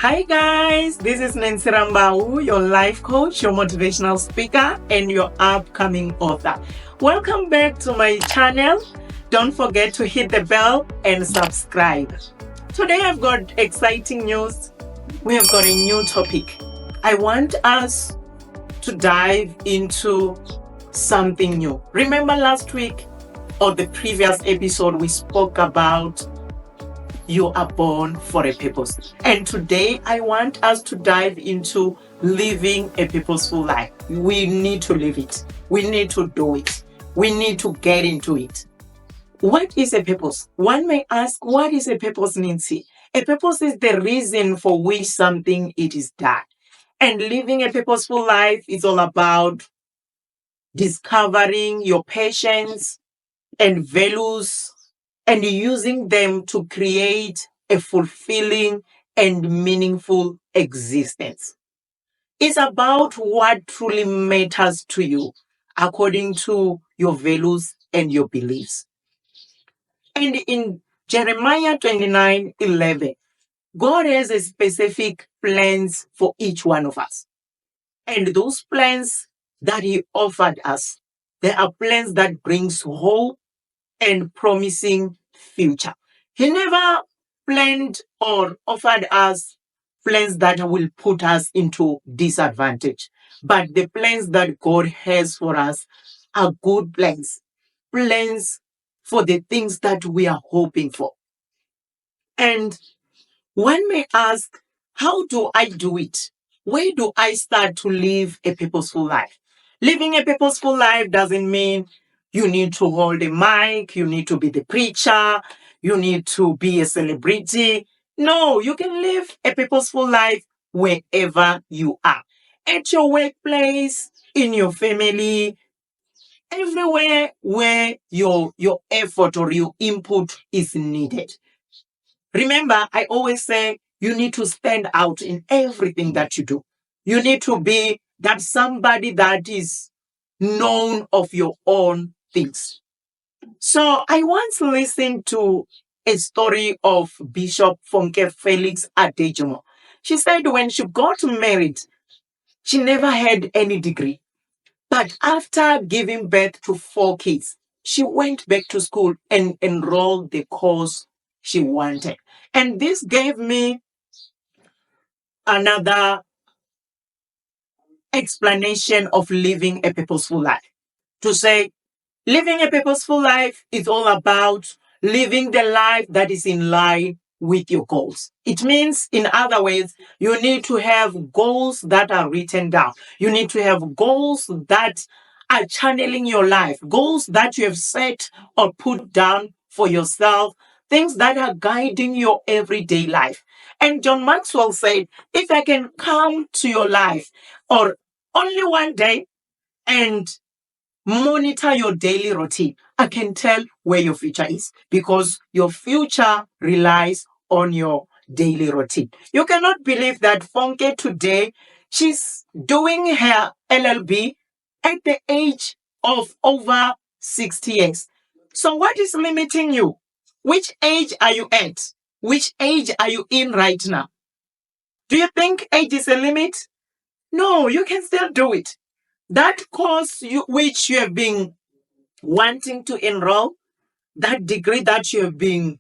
Hi guys, this is Nancy Rambau, your life coach, your motivational speaker, and your upcoming author. Welcome back to my channel. Don't forget to hit the bell and subscribe. Today I've got exciting news. We have got a new topic. I want us to dive into something new. Remember last week or the previous episode we spoke about you are born for a purpose. And today I want us to dive into living a purposeful life. We need to live it. We need to do it. We need to get into it. What is a purpose? One may ask, what is a purpose, Nancy? A purpose is the reason for which something it is done. And living a purposeful life is all about discovering your passions and values and using them to create a fulfilling and meaningful existence. It's about what truly matters to you according to your values and your beliefs. And in Jeremiah 29:11, God has a specific plans for each one of us. And those plans that He offered us, they are plans that brings hope and promising future. He never planned or offered us plans that will put us into disadvantage. But the plans that God has for us are good plans, plans for the things that we are hoping for. And one may ask, how do I do it? Where do I start to live a purposeful life? Living a purposeful life doesn't mean you need to hold a mic, you need to be the preacher, you need to be a celebrity. No, you can live a purposeful life wherever you are. At your workplace, in your family, everywhere where your effort or your input is needed. Remember, I always say you need to stand out in everything that you do. You need to be that somebody that is known of your own things. So I once listened to a story of Bishop Funke Felix Adejumo. She said when she got married, she never had any degree. But after giving birth to 4 kids, she went back to school and enrolled the course she wanted. And this gave me another explanation of living a purposeful life. To say, living a purposeful life is all about living the life that is in line with your goals. It means, in other words, you need to have goals that are written down. You need to have goals that are channeling your life, goals that you have set or put down for yourself, things that are guiding your everyday life. And John Maxwell said, if I can come to your life or only one day and monitor your daily routine, I can tell where your future is, because your future relies on your daily routine. You cannot believe that Funke today, she's doing her LLB at the age of over 60 years. So what is limiting you? Which age are you at? Which age are you in right now? Do you think age is a limit? No, you can still do it. That course which you have been wanting to enroll, that degree that you have been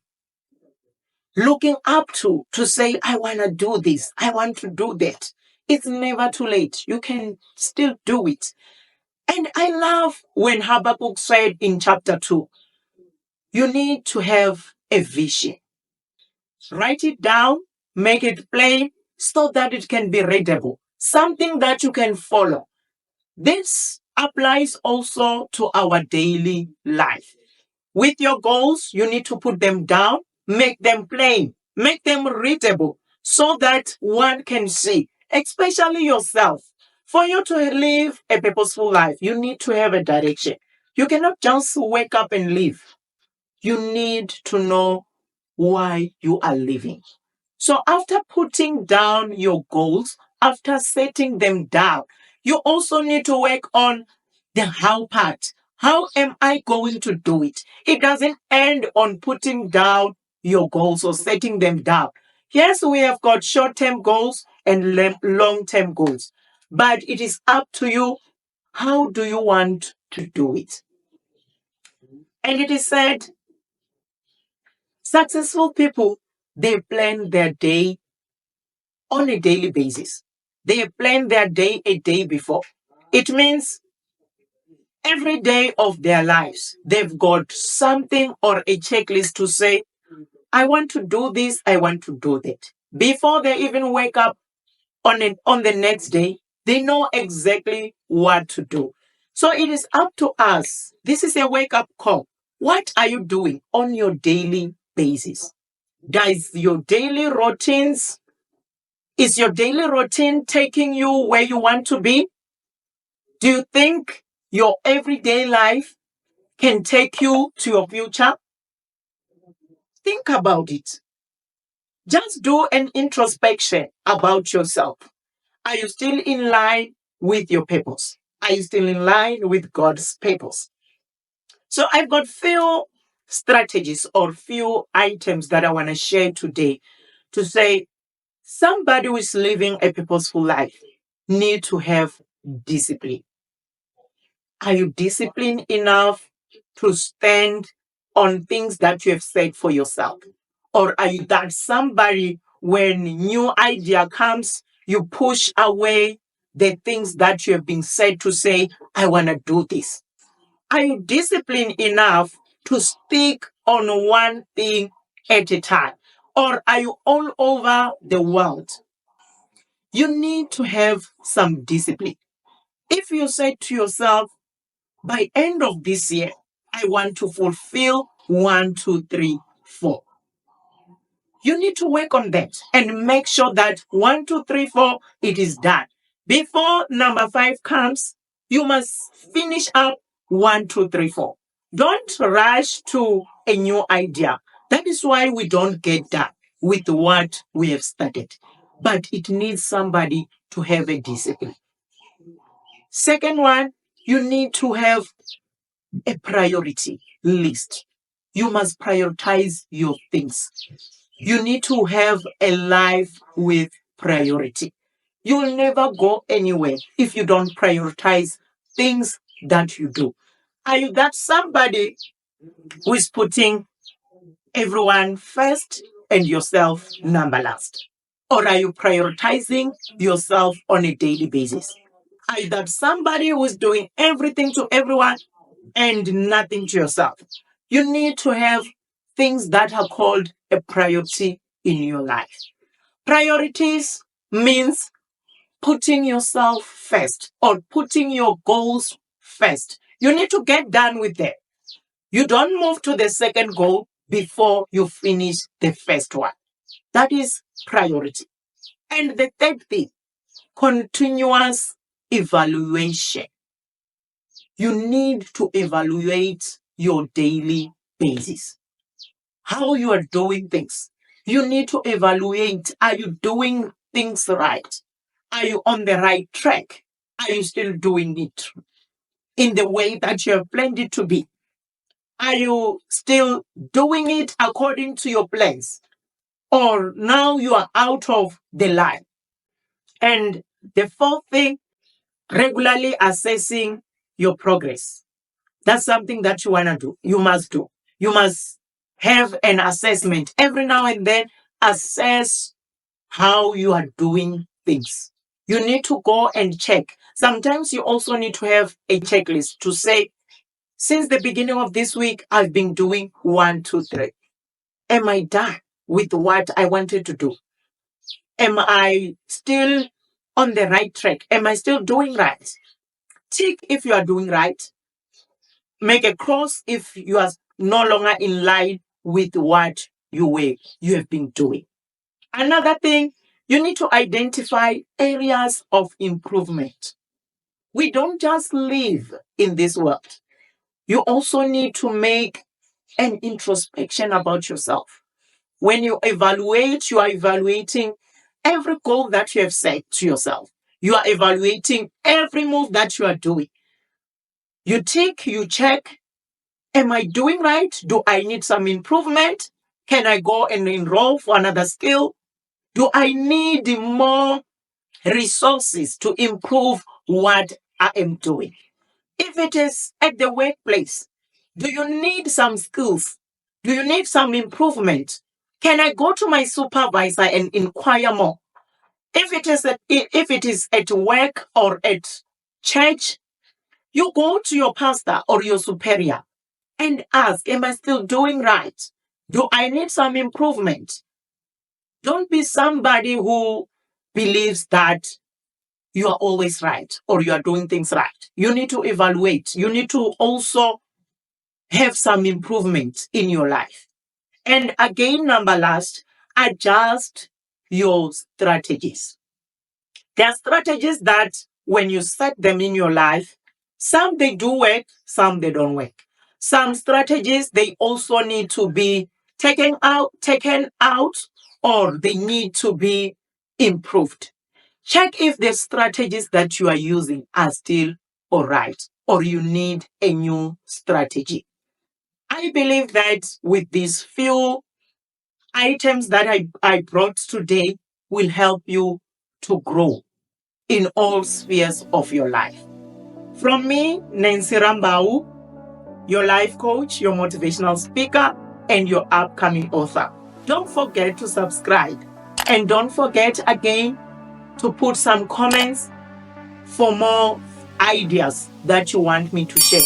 looking up to say, I want to do this, I want to do that. It's never too late. You can still do it. And I love when Habakkuk said in chapter 2, you need to have a vision. Write it down, make it plain so that it can be readable, something that you can follow. This applies also to our daily life. With your goals, you need to put them down, make them plain, make them readable so that one can see, especially yourself. For you to live a purposeful life, you need to have a direction. You cannot just wake up and live. You need to know why you are living. So after putting down your goals, after setting them down, you also need to work on the how part. How am I going to do it? It doesn't end on putting down your goals or setting them down. Yes, we have got short-term goals and long-term goals, but it is up to you. How do you want to do it? And it is said, successful people, they plan their day on a daily basis. They plan their day a day before. It means every day of their lives, they've got something or a checklist to say, I want to do this, I want to do that. Before they even wake up on the next day, they know exactly what to do. So it is up to us. This is a wake up call. What are you doing on your daily basis? Does your daily routines, is your daily routine taking you where you want to be? Do you think your everyday life can take you to your future? Think about it. Just do an introspection about yourself. Are you still in line with your purpose? Are you still in line with God's purpose? So I've got few strategies or few items that I want to share today to say somebody who is living a purposeful life need to have discipline. Are you disciplined enough to stand on things that you have said for yourself? Or are you that somebody when new idea comes, you push away the things that you have been said to say, I want to do this? Are you disciplined enough to stick on one thing at a time? Or are you all over the world? You need to have some discipline. If you say to yourself, by end of this year, I want to fulfill 1, 2, 3, 4. You need to work on that and make sure that 1, 2, 3, 4, it is done. Before number 5 comes, you must finish up 1, 2, 3, 4. Don't rush to a new idea. That is why we don't get done with what we have started. But it needs somebody to have a discipline. Second one, you need to have a priority list. You must prioritize your things. You need to have a life with priority. You will never go anywhere if you don't prioritize things that you do. Are you that somebody who is putting everyone first and yourself number last? Or are you prioritizing yourself on a daily basis? Are you that somebody who is doing everything to everyone and nothing to yourself? You need to have things that are called a priority in your life. Priorities means putting yourself first or putting your goals first. You need to get done with them. You don't move to the second goal before you finish the first one. That is priority. And the third thing, continuous evaluation. You need to evaluate your daily basis, how you are doing things. You need to evaluate, are you doing things right? Are you on the right track? Are you still doing it in the way that you have planned it to be? Are you still doing it according to your plans? Or now you are out of the line? And the fourth thing, regularly assessing your progress. That's something that you want to do. You must do. You must have an assessment every now and then. Assess how you are doing things. You need to go and check. Sometimes you also need to have a checklist to say, since the beginning of this week, I've been doing 1, 2, 3. Am I done with what I wanted to do? Am I still on the right track? Am I still doing right? Tick if you are doing right. Make a cross if you are no longer in line with what you have been doing. Another thing, you need to identify areas of improvement. We don't just live in this world. You also need to make an introspection about yourself. When you evaluate, you are evaluating every goal that you have set to yourself. You are evaluating every move that you are doing. You tick, you check. Am I doing right? Do I need some improvement? Can I go and enroll for another skill? Do I need more resources to improve what I am doing? If it is at the workplace, do you need some skills? Do you need some improvement? Can I go to my supervisor and inquire more? If it is at work or at church, you go to your pastor or your superior and ask, am I still doing right? Do I need some improvement? Don't be somebody who believes that you are always right or you are doing things right. You need to evaluate. You need to also have some improvement in your life. And again, number last, adjust your strategies. There are strategies that when you set them in your life, some they do work, some they don't work. Some strategies, they also need to be taken out, or they need to be improved. Check if the strategies that you are using are still all right, or you need a new strategy. I believe that with these few items that I brought today will help you to grow in all spheres of your life. From me, Nancy Rambau, your life coach, your motivational speaker, and your upcoming author. Don't forget to subscribe. And don't forget again to put some comments for more ideas that you want me to share.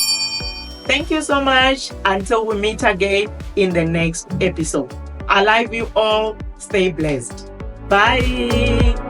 Thank you so much. Until we meet again in the next episode. I love you all. Stay blessed. Bye.